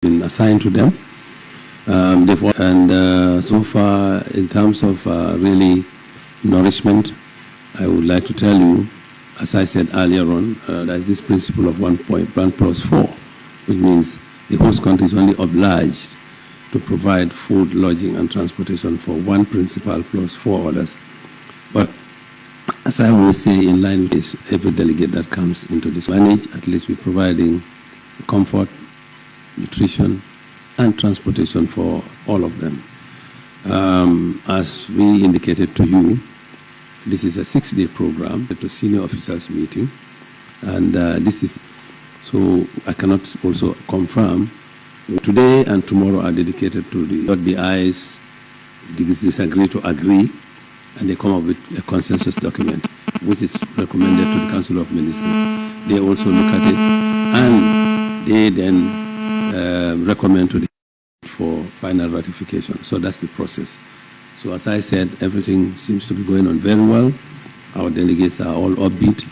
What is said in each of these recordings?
been assigned to them. So far, in terms of really nourishment, I would like to tell you, as I said earlier on, there is this principle of 1+4, which means the host country is only obliged to provide food, lodging, and transportation for one principal plus 4 others. But as I always say, in line with this, every delegate that comes into this manage, at least we're providing comfort, nutrition, and transportation for all of them. As we indicated to you, this is a 6-day program at a senior officers meeting, and this is, so I cannot also confirm, today and tomorrow are dedicated to the I's disagree to agree, and they come up with a consensus document, which is recommended to the Council of Ministers. They also look at it, and they then recommend to the for final ratification. So that's the process. So as I said, everything seems to be going on very well. Our delegates are all upbeat.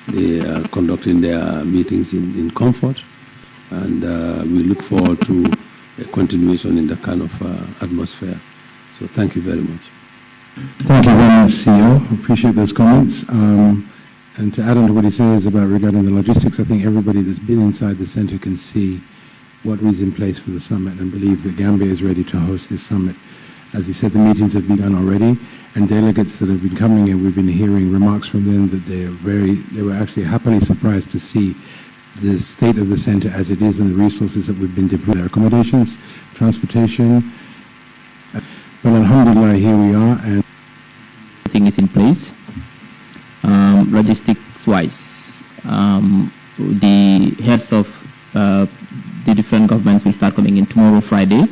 They are conducting their meetings in comfort, and we look forward to a continuation in that kind of atmosphere. So thank you very much. Thank you very much, CEO. Appreciate those comments. And to add on to what he says about regarding the logistics, I think everybody that's been inside the center can see what is in place for the summit and believe that Gambia is ready to host this summit. As he said, the meetings have begun already, and delegates that have been coming in, we've been hearing remarks from them that they were actually happily surprised to see the state of the center as it is and the resources that we've been deploying, their accommodations, transportation. But alhamdulillah, here we are, and everything is in place. Logistics-wise, the heads of the different governments will start coming in tomorrow, Friday.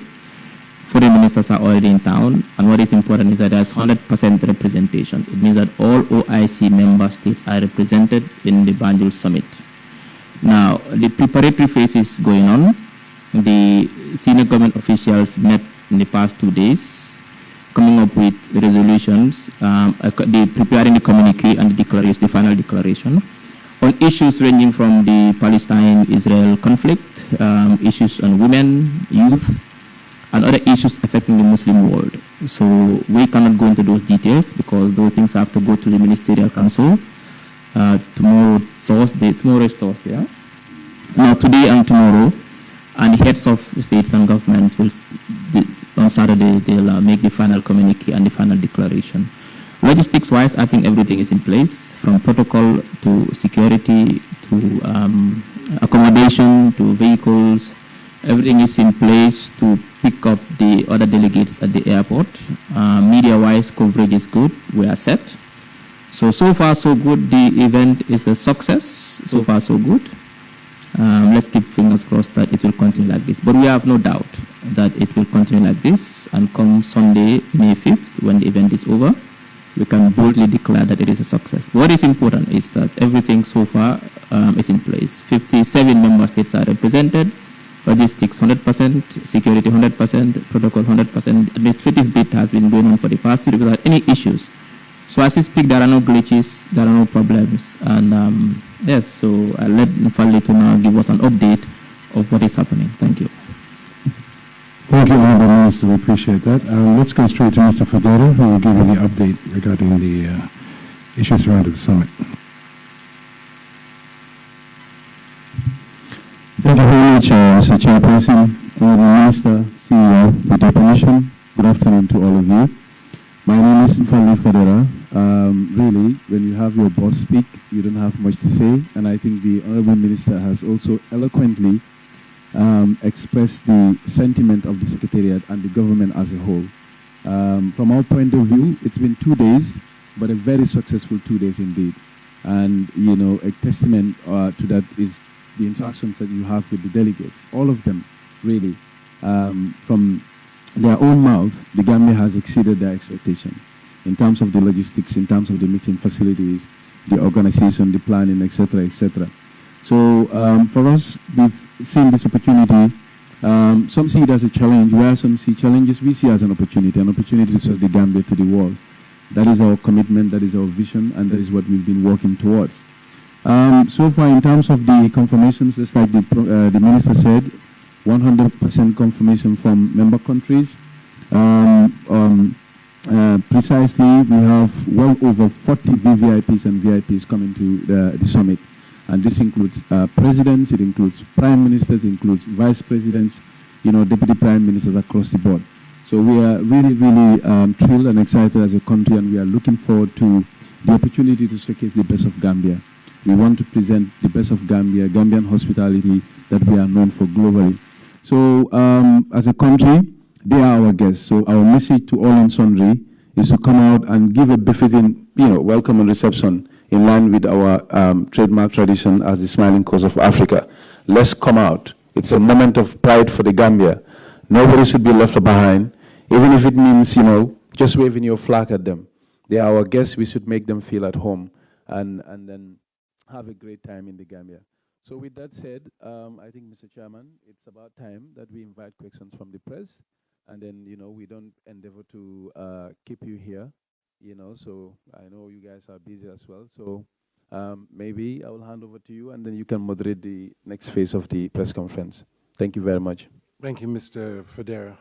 Foreign ministers are already in town, and what is important is that there's 100% representation. It means that all OIC member states are represented in the Banjul Summit. Now, the preparatory phase is going on. The senior government officials met in the past 2 days, coming up with resolutions, preparing the communique and the final declaration on issues ranging from the Palestine-Israel conflict, issues on women, youth, and other issues affecting the Muslim world. So we cannot go into those details because those things have to go to the Ministerial Council. Tomorrow is Thursday, yeah? Now today and tomorrow, and the heads of states and governments will, on Saturday, they'll make the final communique and the final declaration. Logistics-wise, I think everything is in place, from protocol to security to accommodation to vehicles. Everything is in place to pick up the other delegates at the airport. Media-wise, coverage is good. We are set. So far, so good. The event is a success. So far, so good. Let's keep fingers crossed that it will continue like this. But we have no doubt that it will continue like this. And come Sunday, May 5th, when the event is over, we can boldly declare that it is a success. What is important is that everything so far is in place. 57 member states are represented. Logistics 100%, security 100%, protocol 100%. Administrative bit has been going on for the past year without any issues. So as I speak, there are no glitches, there are no problems. And yes, so I'll let Nfali to now give us an update of what is happening. Thank you. Thank you, Honourable Minister. We appreciate that. Let's go straight to Mr. Figueroa, who will give you the update regarding the issues surrounding the summit. Thank you very much, Mr. Chairperson, Honourable Minister, CEO, with your permission. Good afternoon to all of you. My name is Nfali Federa. Really, when you have your boss speak, you don't have much to say, and I think the Honourable Minister has also eloquently expressed the sentiment of the Secretariat and the government as a whole. From our point of view, it's been 2 days, but a very successful 2 days indeed. And, you know, a testament to that is the interactions that you have with the delegates, all of them, really. From their own mouth, the Gambia has exceeded their expectation in terms of the logistics, in terms of the meeting facilities, the organization, the planning, etc., etc. So for us, we've seen this opportunity. Some see it as a challenge, where some see challenges, we see as an opportunity to serve the Gambia to the world. That is our commitment, that is our vision, and that is what we've been working towards. So far, in terms of the confirmations, just like the Minister said, 100% confirmation from member countries. Precisely, we have well over 40 VVIPs and VIPs coming to the summit. And this includes presidents, it includes prime ministers, it includes vice presidents, deputy prime ministers across the board. So we are really, really thrilled and excited as a country, and we are looking forward to the opportunity to showcase the best of Gambia. We want to present the best of Gambia, Gambian hospitality that we are known for globally. So as a country, they are our guests. So our message to all and sundry is to come out and give a befitting, welcome and reception in line with our trademark tradition as the smiling coast of Africa. Let's come out. It's a moment of pride for the Gambia. Nobody should be left behind, even if it means, just waving your flag at them. They are our guests. We should make them feel at home and then have a great time in the Gambia. So with that said, I think, Mr. Chairman, it's about time that we invite questions from the press. And then, we don't endeavor to keep you here, so I know you guys are busy as well. So maybe I will hand over to you, and then you can moderate the next phase of the press conference. Thank you very much. Thank you, Mr. Federa.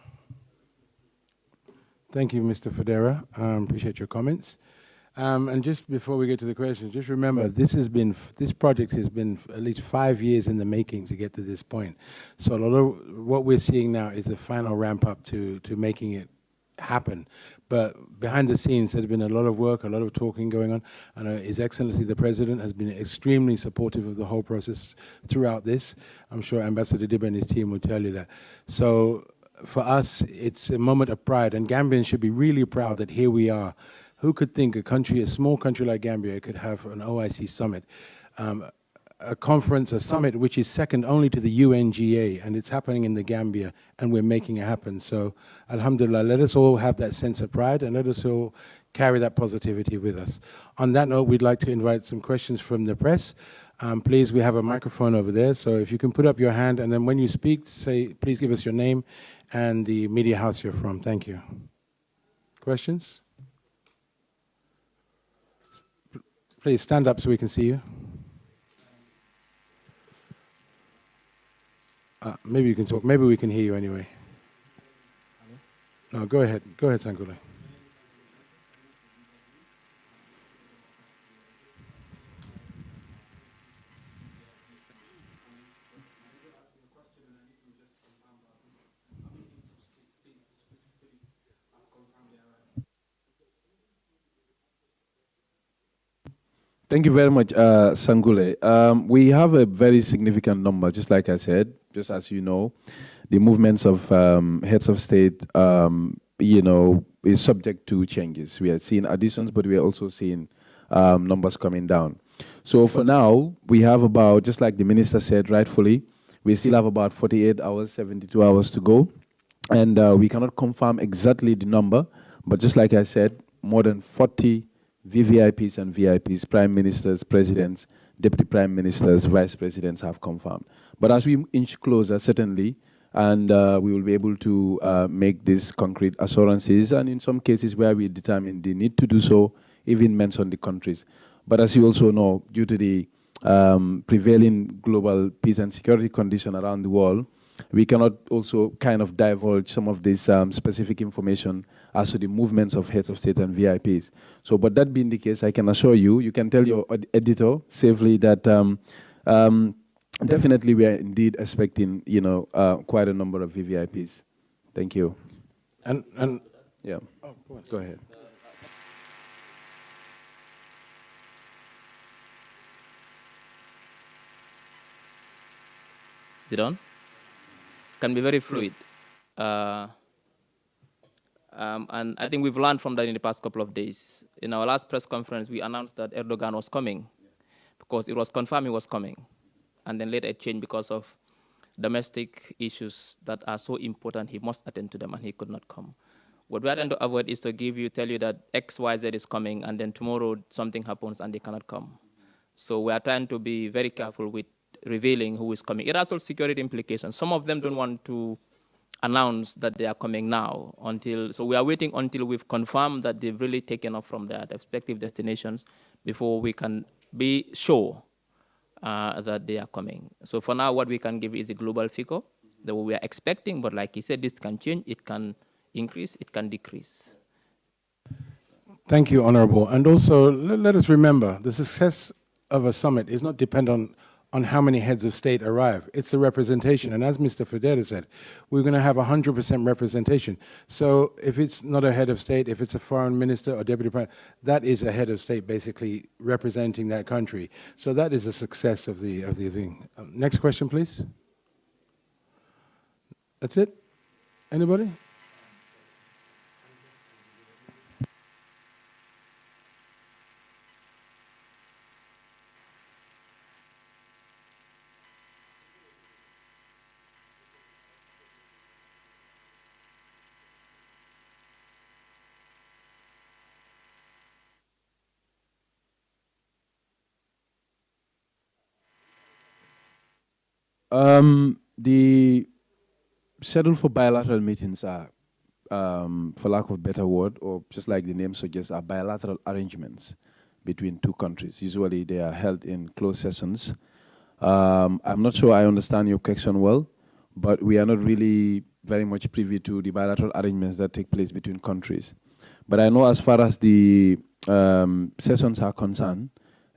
Thank you, Mr. Federa. Appreciate your comments. And just before we get to the questions, just remember, this project has been at least 5 years in the making to get to this point. So a lot of what we're seeing now is the final ramp up to making it happen. But behind the scenes, there's been a lot of work, a lot of talking going on. And His Excellency the President has been extremely supportive of the whole process throughout this. I'm sure Ambassador Dibba and his team will tell you that. So for us, it's a moment of pride, and Gambians should be really proud that here we are. Who could think a small country like Gambia could have an OIC summit, a summit which is second only to the UNGA, and it's happening in the Gambia, and we're making it happen. So, alhamdulillah, let us all have that sense of pride, and let us all carry that positivity with us. On that note, we'd like to invite some questions from the press. Please, we have a microphone over there, so if you can put up your hand, and then when you speak, please give us your name and the media house you're from. Thank you. Questions? Please stand up so we can see you. Maybe you can talk. Maybe we can hear you anyway. No, go ahead. Go ahead, Sangule. Thank you very much, Sangule. We have a very significant number, just like I said, just as you know. The movements of heads of state, is subject to changes. We are seeing additions, but we are also seeing numbers coming down. So for now, we have about, just like the minister said rightfully, we still have about 48 hours, 72 hours to go. And we cannot confirm exactly the number, but just like I said, more than 40 VVIPs and VIPs, prime ministers, presidents, deputy prime ministers, vice presidents have confirmed. But as we inch closer, certainly, and we will be able to make these concrete assurances, and in some cases where we determine the need to do so, even mention the countries. But as you also know, due to the prevailing global peace and security condition around the world, we cannot also kind of divulge some of this specific information as to the movements of heads of state and VIPs. So, but that being the case, I can assure you, you can tell your editor safely that definitely we are indeed expecting, quite a number of VVIPs. Thank you. And yeah, oh, go ahead. Is it on? Can be very fluid. And I think we've learned from that in the past couple of days. In our last press conference, we announced that Erdogan was coming because it was confirmed he was coming. And then later it changed because of domestic issues that are so important, he must attend to them, and he could not come. What we are trying to avoid is to tell you that X, Y, Z is coming, and then tomorrow something happens and they cannot come. So we are trying to be very careful with revealing who is coming. It has also security implications. Some of them don't want to announce that they are coming now so we are waiting until we've confirmed that they've really taken off from their respective destinations before we can be sure that they are coming. So for now, what we can give is a global figure, that we are expecting, but like he said, this can change, it can increase, it can decrease. Thank you, Honorable. And also, let us remember, the success of a summit is not dependent on how many heads of state arrive. It's the representation. And as Mr. Federa said, we're going to have 100% representation. So if it's not a head of state, if it's a foreign minister or deputy prime, that is a head of state basically representing that country. So that is the success of the thing. Next question, please. That's it? Anybody? The schedule for bilateral meetings are, for lack of a better word, or just like the name suggests, are bilateral arrangements between two countries. Usually they are held in closed sessions. I'm not sure I understand your question well, but we are not really very much privy to the bilateral arrangements that take place between countries. But I know as far as the sessions are concerned,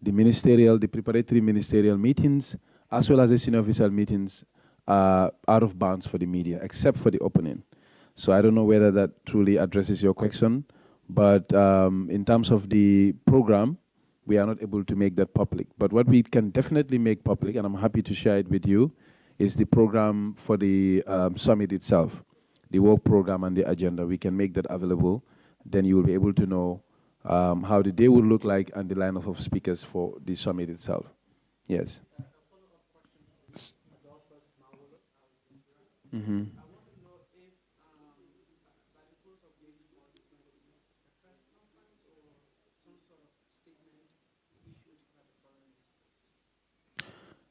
the preparatory ministerial meetings, as well as the senior official meetings, are out of bounds for the media, except for the opening. So I don't know whether that truly addresses your question, but in terms of the program, we are not able to make that public. But what we can definitely make public, and I'm happy to share it with you, is the program for the summit itself, the work program and the agenda. We can make that available. Then you will be able to know how the day will look like and the lineup of speakers for the summit itself. Yes. Mm-hmm.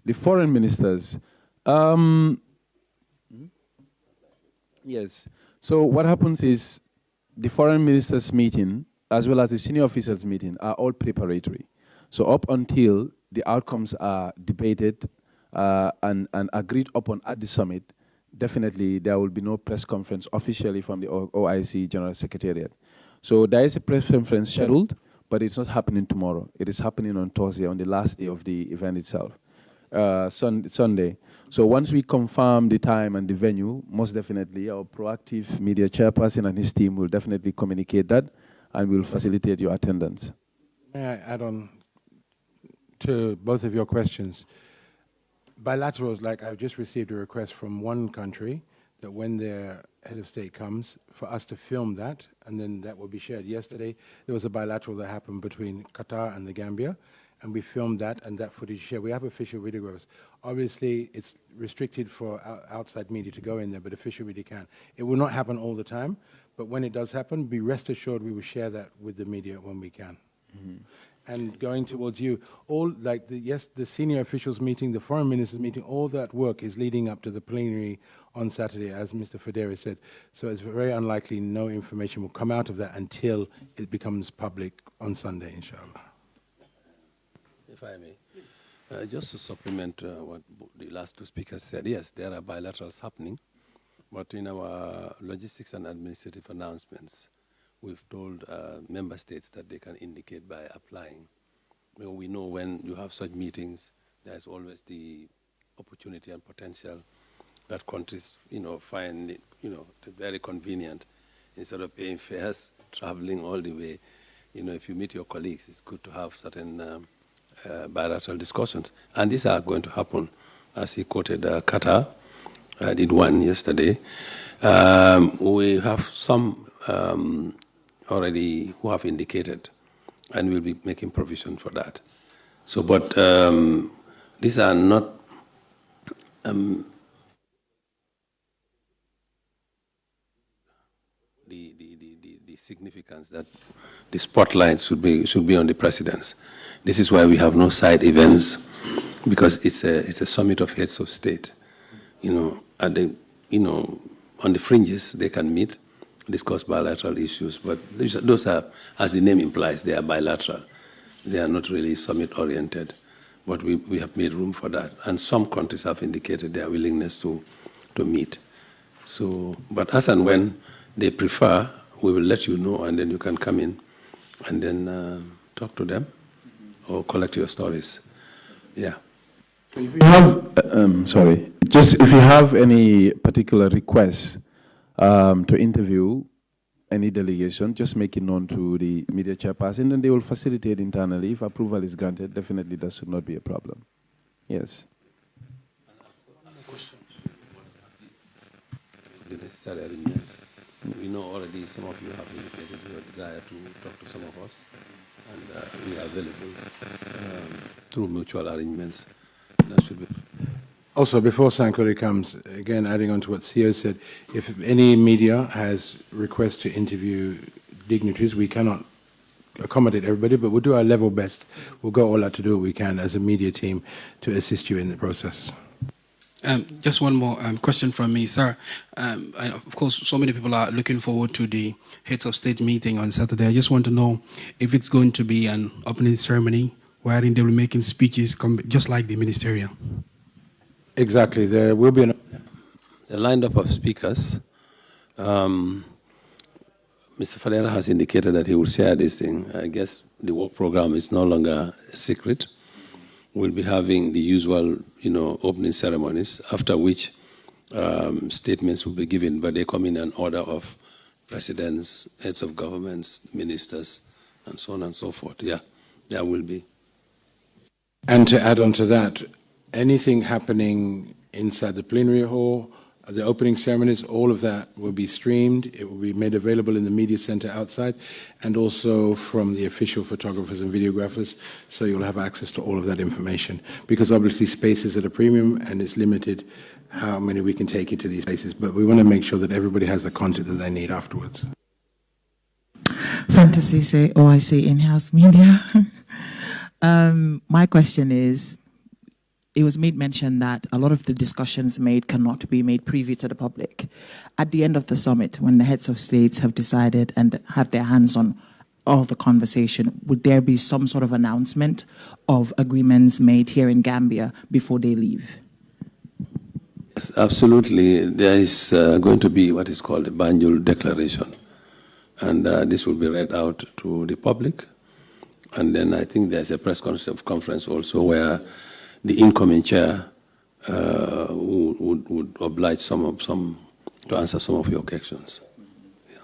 The foreign ministers. Yes. So what happens is the foreign ministers meeting as well as the senior officers meeting are all preparatory. So up until the outcomes are debated and agreed upon at the summit, definitely there will be no press conference officially from the OIC General Secretariat. So there is a press conference scheduled, but it's not happening tomorrow. It is happening on Thursday, on the last day of the event itself, Sunday. So once we confirm the time and the venue, most definitely our proactive media chairperson and his team will definitely communicate that and will facilitate your attendance. May I add on to both of your questions? Bilaterals, like I've just received a request from one country that when their head of state comes, for us to film that, and then that will be shared. Yesterday, there was a bilateral that happened between Qatar and the Gambia, and we filmed that, and that footage shared. We have official videographers. Obviously, it's restricted for outside media to go in there, but official media can. It will not happen all the time, but when it does happen, be rest assured we will share that with the media when we can. Mm-hmm. And going towards you, all like the senior officials meeting, the foreign ministers meeting, all that work is leading up to the plenary on Saturday, as Mr. Federa said. So it's very unlikely no information will come out of that until it becomes public on Sunday, inshallah. If I may, just to supplement what the last two speakers said, yes, there are bilaterals happening, but in our logistics and administrative announcements, we've told member states that they can indicate by applying. Well, we know when you have such meetings, there's always the opportunity and potential that countries, find it, very convenient. Instead of paying fares, traveling all the way, if you meet your colleagues, it's good to have certain bilateral discussions. And these are going to happen. As he quoted Qatar, I did one yesterday. We have some already who have indicated, and we'll be making provision for that. So, but these are not the significance that the spotlight should be on the presidents. This is why we have no side events, because it's a summit of heads of state. At the on the fringes they can meet, discuss bilateral issues, but those are, as the name implies, they are bilateral. They are not really summit-oriented, but we have made room for that. And some countries have indicated their willingness to to meet. So, but as and when they prefer, we will let you know, and then you can come in and then talk to them or collect your stories. Yeah. If you have, sorry, just if you have any particular requests to interview any delegation, just make it known to the media chairperson, and they will facilitate internally. If approval is granted, definitely that should not be a problem. Yes. The necessary arrangements. We know already some of you have indicated your desire to talk to some of us, and we are available through mutual arrangements. That should be. Also, before Sankore comes, again, adding on to what CEO said, if any media has requests to interview dignitaries, we cannot accommodate everybody, but we'll do our level best. We'll go all out to do what we can as a media team to assist you in the process. Just one more question from me, sir. Of course, so many people are looking forward to the heads of state meeting on Saturday. I just want to know if it's going to be an opening ceremony wherein they will be making speeches just like the ministerial. Exactly. There will be a lineup of speakers. Mr. Fadera has indicated that he will share this thing. I guess the work program is no longer a secret. We'll be having the usual, opening ceremonies, after which statements will be given, but they come in an order of presidents, heads of governments, ministers, and so on and so forth. Yeah, there will be. And to add on to that, anything happening inside the plenary hall, the opening ceremonies, all of that will be streamed. It will be made available in the media center outside, and also from the official photographers and videographers, so you'll have access to all of that information. Because obviously space is at a premium, and it's limited how many we can take into these places, but we want to make sure that everybody has the content that they need afterwards. Fantasy say OIC in-house media. My question is, it was made mention that a lot of the discussions made cannot be made privy to the public. At the end of the summit, when the heads of states have decided and have their hands on all the conversation, would there be some sort of announcement of agreements made here in Gambia before they leave? Yes, absolutely. There is going to be what is called a Banjul Declaration. And this will be read out to the public. And then I think there's a press conference also where the incoming chair would oblige some to answer some of your questions. Yeah.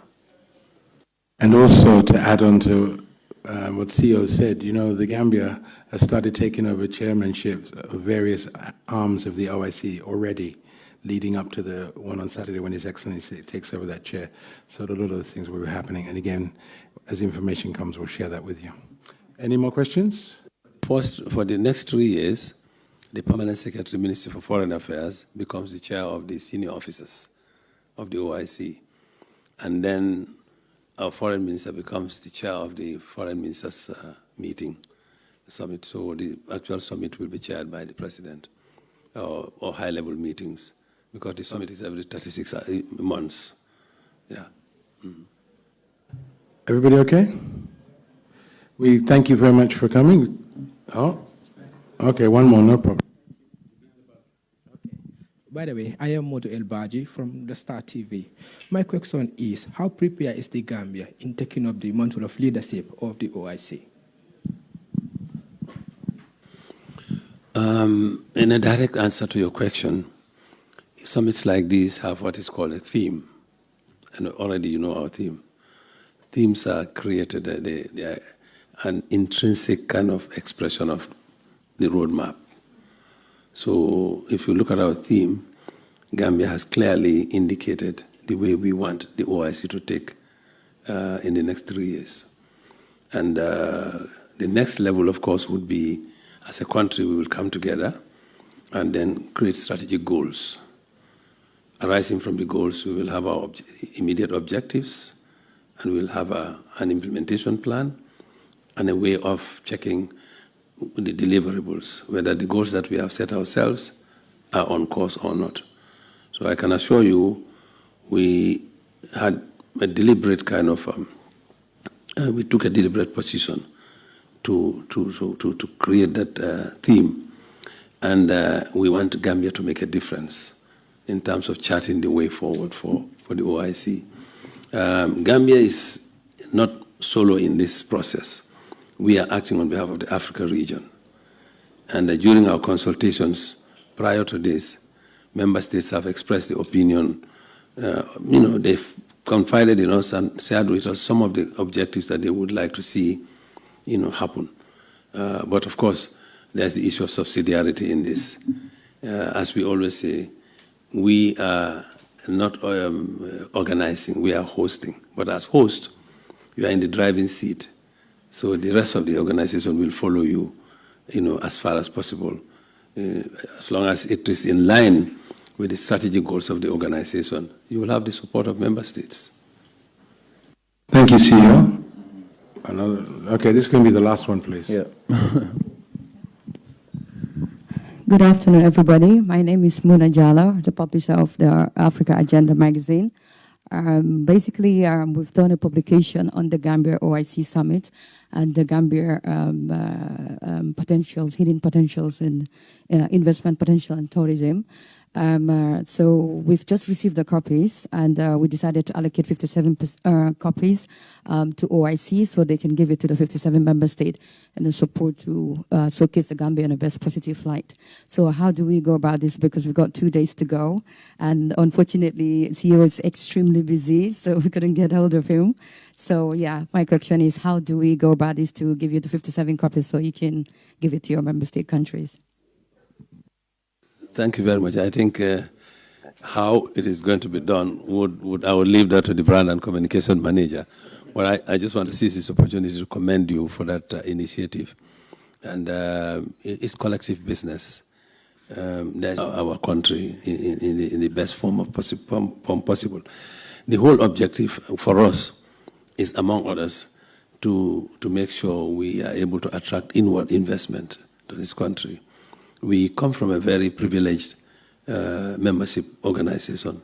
And also to add on to what CEO said, the Gambia has started taking over chairmanship of various arms of the OIC already, leading up to the one on Saturday when His Excellency takes over that chair. So a lot of the things will be happening. And again, as information comes, we'll share that with you. Any more questions? First, for the next 3 years, the Permanent Secretary, Ministry for Foreign Affairs, becomes the chair of the senior officers of the OIC. And then our foreign minister becomes the chair of the foreign ministers meeting, summit. So the actual summit will be chaired by the president, or high-level meetings, because the summit is every 36 months. Yeah. Mm-hmm. Everybody okay? We thank you very much for coming. Oh, okay, one more, no problem. By the way, I am Moto El Baji from the Star TV. My question is, how prepared is the Gambia in taking up the mantle of leadership of the OIC? In a direct answer to your question, summits like these have what is called a theme. And already you know our theme. Themes are created, they are an intrinsic kind of expression of the roadmap. So if you look at our theme, Gambia has clearly indicated the way we want the OIC to take in the next 3 years. And the next level, of course, would be, as a country, we will come together and then create strategic goals. Arising from the goals, we will have our immediate objectives, and we'll have an implementation plan and a way of checking the deliverables, whether the goals that we have set ourselves are on course or not. So I can assure you, we had a deliberate kind of, we took a deliberate position to create that theme. And we want Gambia to make a difference in terms of charting the way forward for the OIC. Gambia is not solo in this process. We are acting on behalf of the Africa region. And during our consultations prior to this, member states have expressed the opinion, they've confided in us and shared with us some of the objectives that they would like to see, happen. But of course, there's the issue of subsidiarity in this. As we always say, we are not organizing, we are hosting. But as host, you are in the driving seat. So the rest of the organization will follow you, as far as possible, as long as it is in line with the strategic goals of the organization. You will have the support of member states. Thank you, CEO. Okay, this is going to be the last one, please. Yeah. Good afternoon, everybody. My name is Muna Jallo, the publisher of the Africa Agenda magazine. Basically, we've done a publication on the Gambia OIC Summit and the Gambia potentials, hidden potentials in investment potential and tourism. So we've just received the copies, and we decided to allocate 57 copies to OIC so they can give it to the 57 member state and the support to showcase the Gambia in the best positive light. So how do we go about this? Because we've got 2 days to go, and unfortunately, CEO is extremely busy, so we couldn't get hold of him. So yeah, my question is, how do we go about this to give you the 57 copies so you can give it to your member state countries? Thank you very much. I think how it is going to be done, I would leave that to the brand and communication manager. But I just want to seize this opportunity to commend you for that initiative. And it's collective business. That's our country in the best form possible. The whole objective for us is, among others, to make sure we are able to attract inward investment to this country. We come from a very privileged membership organization.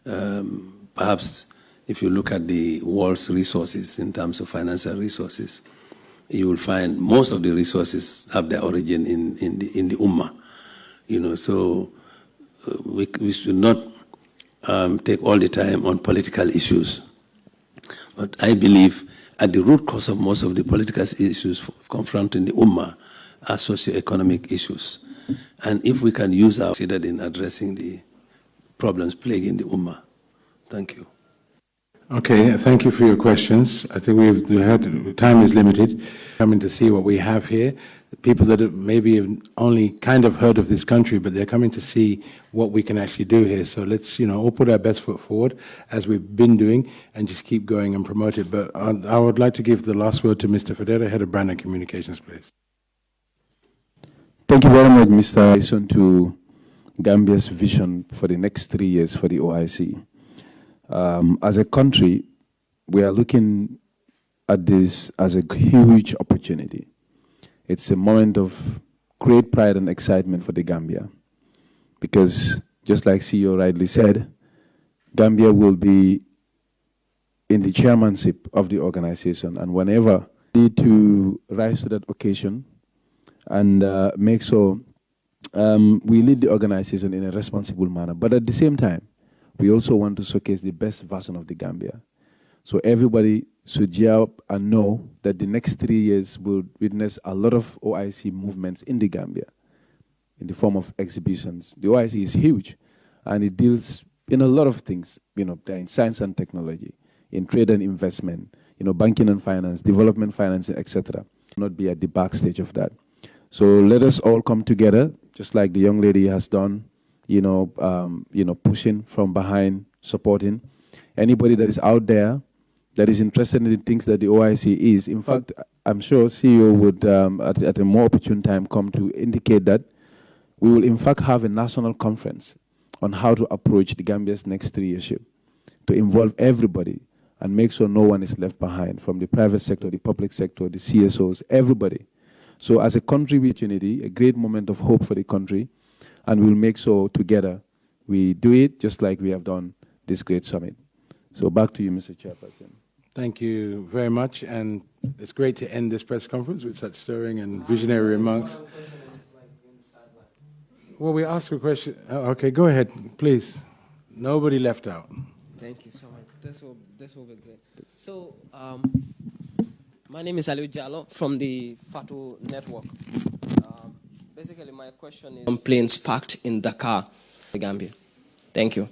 Perhaps if you look at the world's resources in terms of financial resources, you will find most of the resources have their origin in the Ummah. So we should not take all the time on political issues. But I believe at the root cause of most of the political issues confronting the Ummah are socio-economic issues. And if we can use our considered in addressing the problems plaguing the Ummah. Thank you. Okay, thank you for your questions. I think time is limited. Coming to see what we have here. People that have maybe have only kind of heard of this country, but they're coming to see what we can actually do here. So let's, all put our best foot forward, as we've been doing, and just keep going and promote it. But I would like to give the last word to Mr. Federa, Head of Brand and Communications, please. Thank you very much, Mr. Listen to Gambia's vision for the next 3 years for the OIC. As a country, we are looking at this as a huge opportunity. It's a moment of great pride and excitement for the Gambia, because just like CEO rightly said, Gambia will be in the chairmanship of the organization, and whenever we need to rise to that occasion and make sure we lead the organization in a responsible manner. But at the same time, we also want to showcase the best version of the Gambia. So everybody should gear up and know that the next 3 years will witness a lot of OIC movements in the Gambia in the form of exhibitions. The OIC is huge, and it deals in a lot of things, in science and technology, in trade and investment, banking and finance, development financing, etc. Not be at the backstage of that. So let us all come together, just like the young lady has done, pushing from behind, supporting. Anybody that is out there that is interested in the things that the OIC is, in fact, I'm sure CEO would, at a more opportune time, come to indicate that we will, in fact, have a national conference on how to approach the Gambia's next 3 years, to involve everybody and make sure no one is left behind, from the private sector, the public sector, the CSOs, everybody. So as a country with opportunity, a great moment of hope for the country, and we'll make sure together we do it just like we have done this great summit. So back to you, Mr. Chairperson. Thank you very much, and it's great to end this press conference with such stirring and visionary remarks. Well, we ask a question. Okay, go ahead, please. Nobody left out. Thank you so much. This will be great. So, my name is Aliou Diallo from the Fatu Network. Basically, my question is complaints parked in Dakar, the Gambia. Thank you.